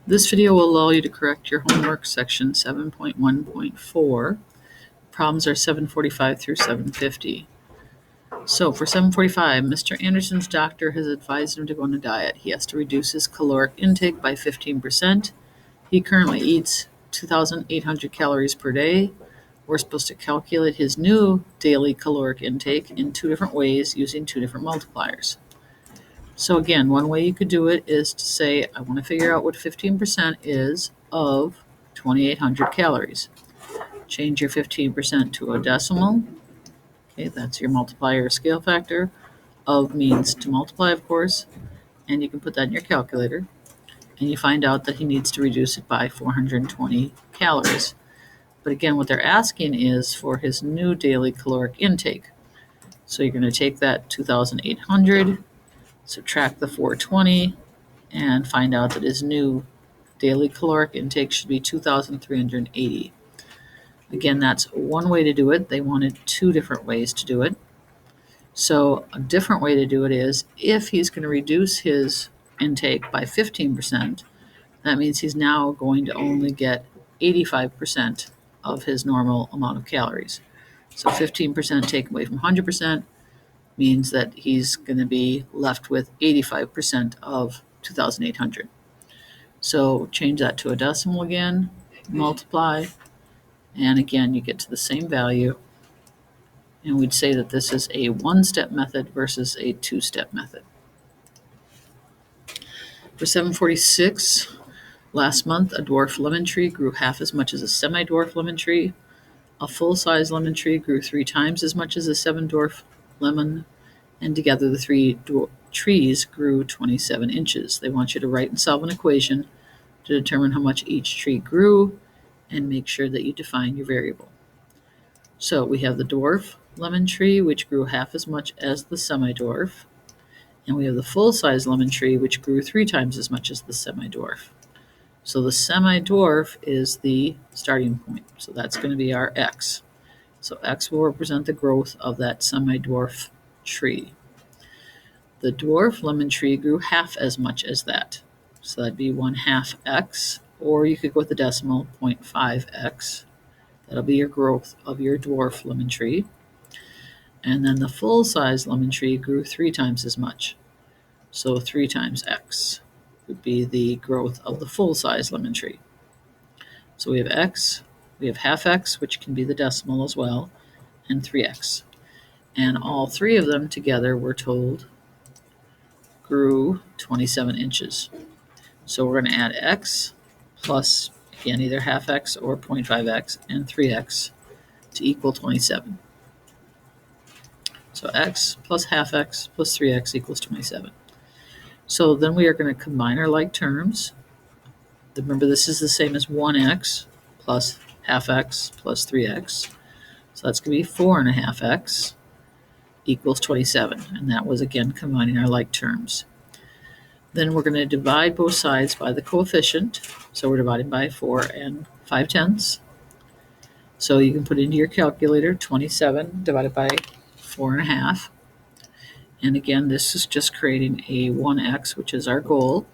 This video will allow you to correct your homework section 7.1.4. Problems are 745 through 750. So for 745, Mr. Anderson's doctor has advised him to go on a diet. He has to reduce his caloric intake by 15%. He currently eats 2,800 calories per day. We're supposed to calculate his new daily caloric intake in two different ways using two different multipliers. So again, one way you could do it is to say, I want to figure out what 15% is of 2,800 calories. Change your 15% to a decimal. Okay, that's your multiplier scale factor. Of means to multiply, of course. And you can put that in your calculator. And you find out that he needs to reduce it by 420 calories. But again, what they're asking is for his new daily caloric intake. So you're going to take that 2,800, subtract the 420, and find out that his new daily caloric intake should be 2,380. Again, that's one way to do it. They wanted two different ways to do it. So a different way to do it is if he's going to reduce his intake by 15%, that means he's now going to only get 85% of his normal amount of calories. So 15% taken away from 100% means that he's going to be left with 85% of 2,800. So change that to a decimal again, multiply, and again you get to the same value. And we'd say that this is a one-step method versus a two-step method. For 746, last month a dwarf lemon tree grew half as much as a semi-dwarf lemon tree. A full-size lemon tree grew 3 times as much as a semi-dwarf lemon, and together the three trees grew 27 inches. They want you to write and solve an equation to determine how much each tree grew and make sure that you define your variable. So we have the dwarf lemon tree, which grew half as much as the semi-dwarf, and we have the full-size lemon tree, which grew 3 times as much as the semi-dwarf. So the semi-dwarf is the starting point. So that's going to be our x. So x will represent the growth of that semi-dwarf tree. The dwarf lemon tree grew half as much as that. So that'd be 1/2 x, or you could go with the decimal, 0.5x. That'll be your growth of your dwarf lemon tree. And then the full-size lemon tree grew 3 times as much. So 3 times x would be the growth of the full-size lemon tree. So we have x, we have 1/2 x, which can be the decimal as well, and 3x. And all three of them together, we're told, grew 27 inches. So we're going to add x plus, again, either 1/2 x or 0.5x and 3x to equal 27. So x plus 1/2 x plus 3x equals 27. So then we are going to combine our like terms. Remember, this is the same as 1x plus 1/2 x plus 3x. So that's going to be 4.5x equals 27. And that was, again, combining our like terms. Then we're going to divide both sides by the coefficient. So we're dividing by 4 5/10. So you can put into your calculator 27 divided by 4.5. And again, this is just creating a 1x, which is our goal.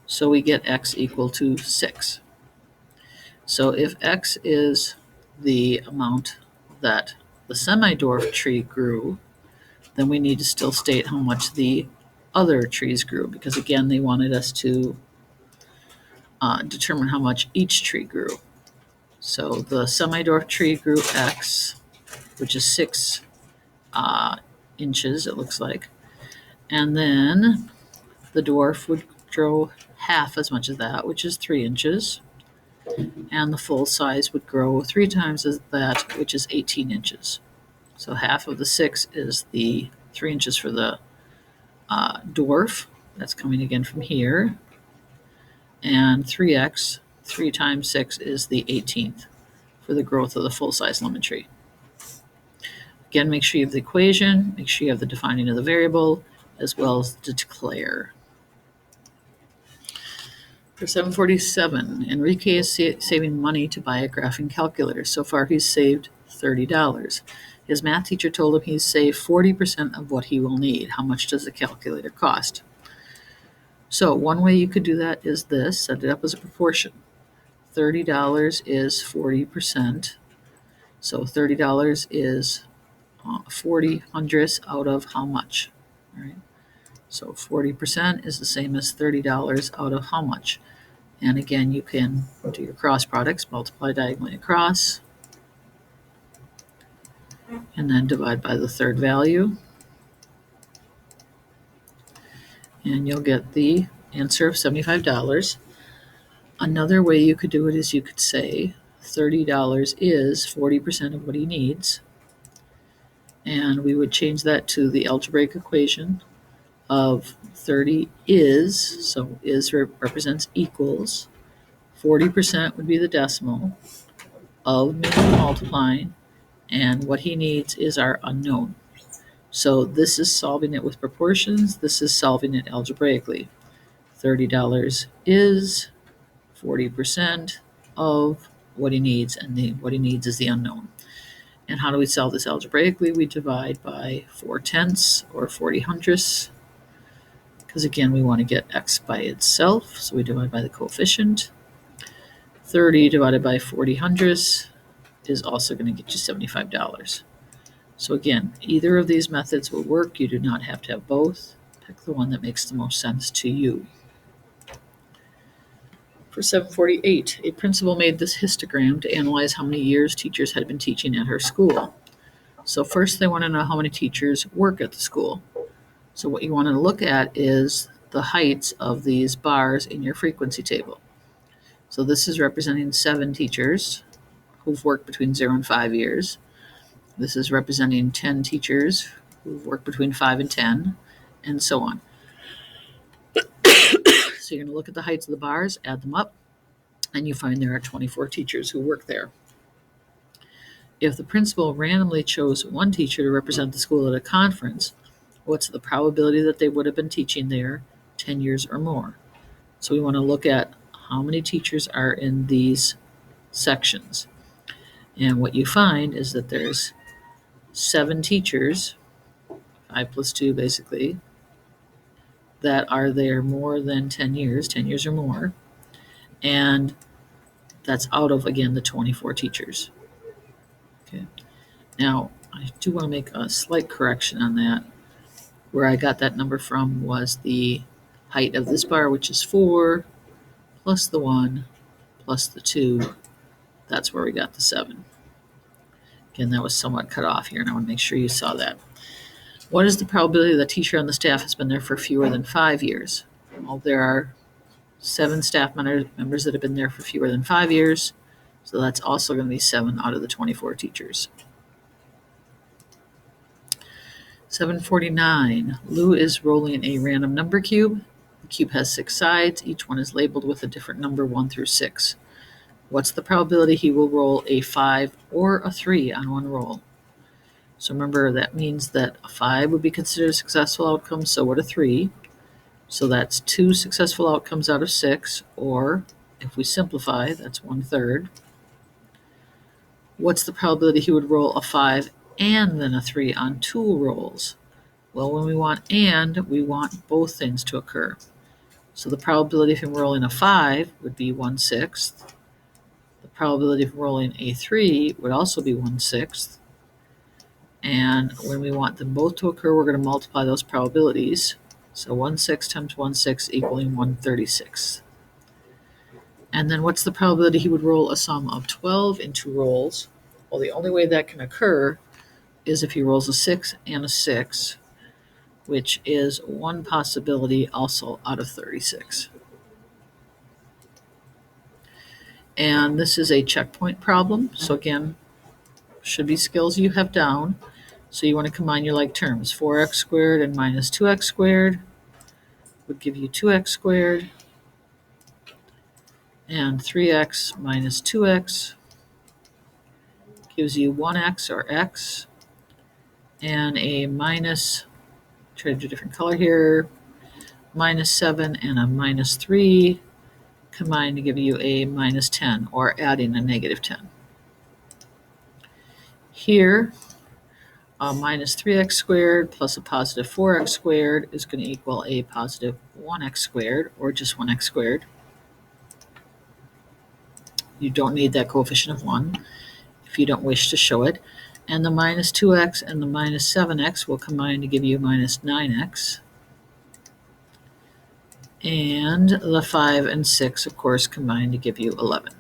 So we get x equal to 6. So if x is the amount that the semi-dwarf tree grew, then we need to still state how much the other trees grew, because again, they wanted us to determine how much each tree grew. So the semi-dwarf tree grew x, which is 6 inches, it looks like. And then the dwarf would grow half as much as that, which is 3 inches. And the full size would grow 3 times as that, which is 18 inches. So half of the 6 is the 3 inches for the dwarf. That's coming again from here. And 3x, 3 times 6 is the 18th for the growth of the full-size lemon tree. Again, make sure you have the equation, make sure you have the defining of the variable, as well as the declare. For 747, Enrique is saving money to buy a graphing calculator. So far, he's saved $30. His math teacher told him he's saved 40% of what he will need. How much does the calculator cost? So one way you could do that is this, set it up as a proportion. $30 is 40%. So $30 is 40 hundredths out of how much? All right. So 40% is the same as $30 out of how much? And again, you can do your cross products, multiply diagonally across, and then divide by the third value. And you'll get the answer of $75. Another way you could do it is you could say $30 is 40% of what he needs. And we would change that to the algebraic equation of 30 is, so is represents equals, 40% would be the decimal, of means multiplying, and what he needs is our unknown. So this is solving it with proportions, this is solving it algebraically. $30 is 40% of what he needs, and what he needs is the unknown. And how do we solve this algebraically? We divide by 4/10 or 40 hundredths, because again, we want to get x by itself, so we divide by the coefficient. 30 divided by 40 hundredths is also going to get you $75. So again, either of these methods will work. You do not have to have both. Pick the one that makes the most sense to you. For 748, a principal made this histogram to analyze how many years teachers had been teaching at her school. So first they want to know how many teachers work at the school. So what you want to look at is the heights of these bars in your frequency table. So this is representing 7 teachers who've worked between 0 and 5 years. This is representing 10 teachers who've worked between 5 and 10, and so on. So you're going to look at the heights of the bars, add them up, and you find there are 24 teachers who work there. If the principal randomly chose one teacher to represent the school at a conference, what's the probability that they would have been teaching there 10 years or more? So we want to look at how many teachers are in these sections. And what you find is that there's 7 teachers, 5 plus 2 basically, that are there more than 10 years or more. And that's out of, again, the 24 teachers. Okay. Now, I do want to make a slight correction on that. Where I got that number from was the height of this bar, which is 4, plus the 1, plus the 2. That's where we got the 7. Again, that was somewhat cut off here, and I want to make sure you saw that. What is the probability that a teacher on the staff has been there for fewer than 5 years? Well, there are 7 staff members that have been there for fewer than 5 years, so that's also going to be 7 out of the 24 teachers. 749. Lou is rolling a random number cube. The cube has 6 sides. Each one is labeled with a different number 1 through 6. What's the probability he will roll a 5 or a 3 on one roll? So remember, that means that a 5 would be considered a successful outcome, so would a 3. So that's 2 successful outcomes out of 6, or if we simplify, that's 1/3. What's the probability he would roll a 5 and then a 3 on 2 rolls? Well, when we want and, we want both things to occur. So the probability of him rolling a 5 would be 1/6. The probability of rolling a 3 would also be 1/6. And when we want them both to occur, we're going to multiply those probabilities. So 1/6 times 1/6 equaling 1/36. And then what's the probability he would roll a sum of 12 in 2 rolls? Well, the only way that can occur is if he rolls a 6 and a 6, which is one possibility also out of 36. And this is a checkpoint problem. So again, should be skills you have down. So you want to combine your like terms. 4x squared and minus 2x squared would give you 2x squared. And 3x minus 2x gives you 1x or x. And a minus, try to do a different color here, minus 7 and a minus 3 combine to give you a minus 10, or adding a negative 10. Here, A minus 3x squared plus a positive 4x squared is going to equal a positive 1x squared, or just 1x squared. You don't need that coefficient of 1 if you don't wish to show it. And the minus 2x and the minus 7x will combine to give you minus 9x. And the 5 and 6, of course, combine to give you 11.